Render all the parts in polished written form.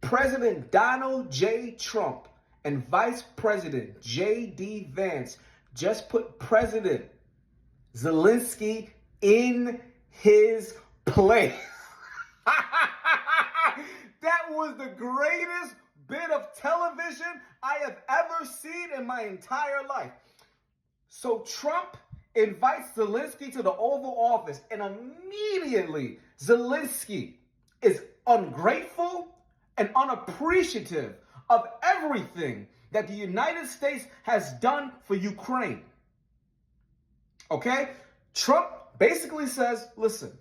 President Donald J. Trump and Vice President J.D. Vance just put President Zelensky in his place. That was the greatest bit of television I have ever seen in my entire life. So Trump invites Zelensky to the Oval Office, and immediately Zelensky is ungrateful and unappreciative of everything that the United States has done for Ukraine. Okay? Trump basically says, listen,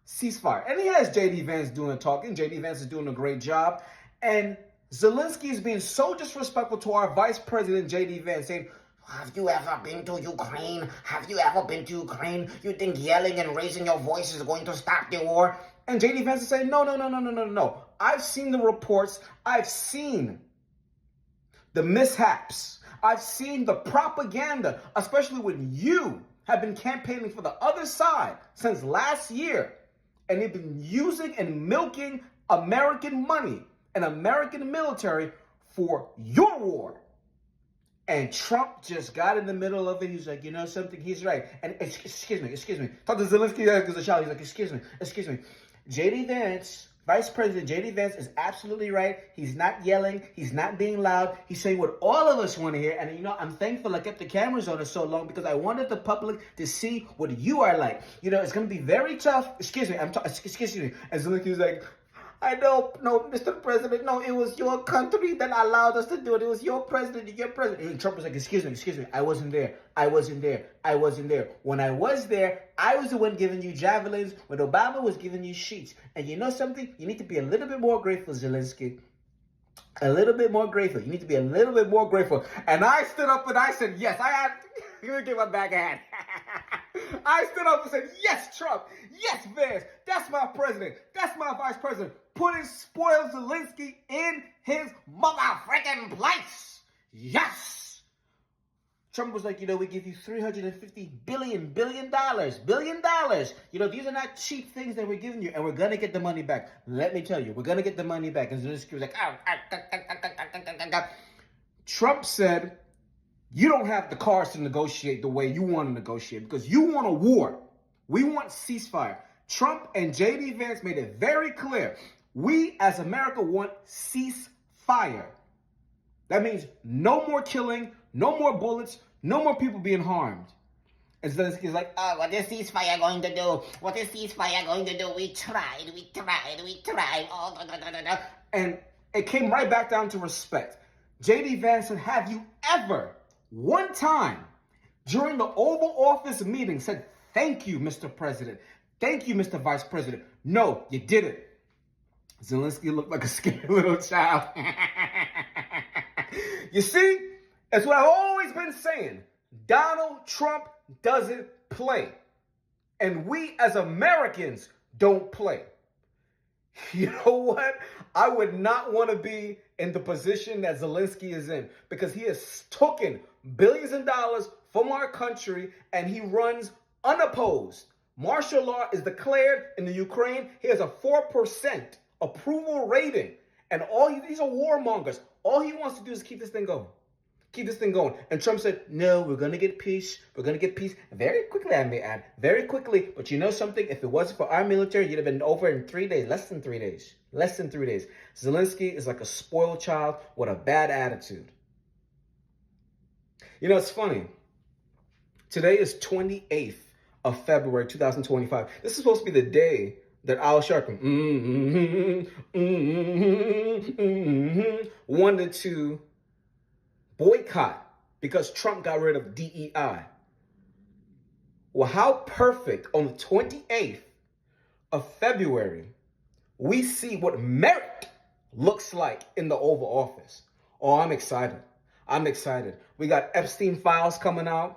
ceasefire. And he has J.D. Vance doing the talking. J.D. Vance is doing a great job. And Zelensky is being so disrespectful to our Vice President, J.D. Vance, saying, have you ever been to Ukraine? Have you ever been to Ukraine? You think yelling and raising your voice is going to stop the war? And J.D. Vance is saying, no. I've seen the reports. I've seen the mishaps. I've seen the propaganda, especially when you have been campaigning for the other side since last year. And they've been using and milking American money and American military for your war. And Trump just got in the middle of it. He's like, you know something? He's right. And excuse me. Talk to Zelensky because the child. He's like, excuse me. J.D. Vance, Vice President J.D. Vance is absolutely right. He's not yelling. He's not being loud. He's saying what all of us want to hear. And, I'm thankful I kept the cameras on us so long because I wanted the public to see what you are like. It's going to be very tough. Excuse me. And Zelensky's like, I know, no, Mr. President, no, it was your country that allowed us to do it. It was your president. And Trump was like, excuse me, I wasn't there. When I was there, I was the one giving you javelins when Obama was giving you sheets. And you know something? You need to be a little bit more grateful, Zelensky. A little bit more grateful. You need to be a little bit more grateful. And I stood up and I said, yes, I had, you're going to give my back a hand. I stood up and said, yes, Trump. Yes, Vance. That's my president. That's my vice president. Putting spoiled Zelensky in his mother-freaking place. Yes. Trump was like, we give you $350 billion. These are not cheap things that we're giving you, and we're going to get the money back. Let me tell you, we're going to get the money back. And Zelensky was like, Trump said, you don't have the cards to negotiate the way you want to negotiate because you want a war. We want ceasefire. Trump and J.D. Vance made it very clear. We as America want ceasefire. That means no more killing, no more bullets, no more people being harmed. And Zelensky's like, what is ceasefire going to do? What is ceasefire going to do? We tried. Oh, no. And it came right back down to respect. J.D. Vance said, have you ever, one time, during the Oval Office meeting, said, thank you, Mr. President. Thank you, Mr. Vice President. No, you didn't. Zelensky looked like a scared little child. You see, it's what I've always been saying. Donald Trump doesn't play. And we as Americans don't play. You know what? I would not want to be in the position that Zelensky is in because he has taken billions of dollars from our country and he runs unopposed. Martial law is declared in the Ukraine. He has a 4% approval rating. And these are warmongers. All he wants to do is keep this thing going. And Trump said, no, we're going to get peace. Very quickly, I may add. Very quickly. But you know something? If it wasn't for our military, you'd have been over in 3 days. Less than 3 days. Zelensky is like a spoiled child with a bad attitude. It's funny. Today is 28th of February, 2025. This is supposed to be the day that Al Sharpton wanted to boycott because Trump got rid of DEI. Well, how perfect on the 28th of February, we see what merit looks like in the Oval Office. Oh, I'm excited. We got Epstein files coming out.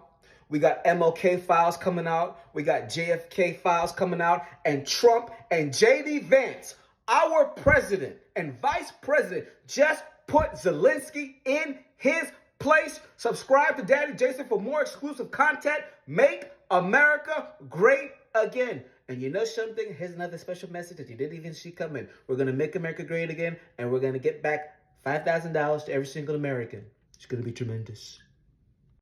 We got MLK files coming out. We got JFK files coming out. And Trump and J.D. Vance, our president and vice president, just put Zelensky in his place. Subscribe to Daddy Jason for more exclusive content. Make America great again. And you know something? Here's another special message that you didn't even see coming. We're going to make America great again, and we're going to get back $5,000 to every single American. It's going to be tremendous.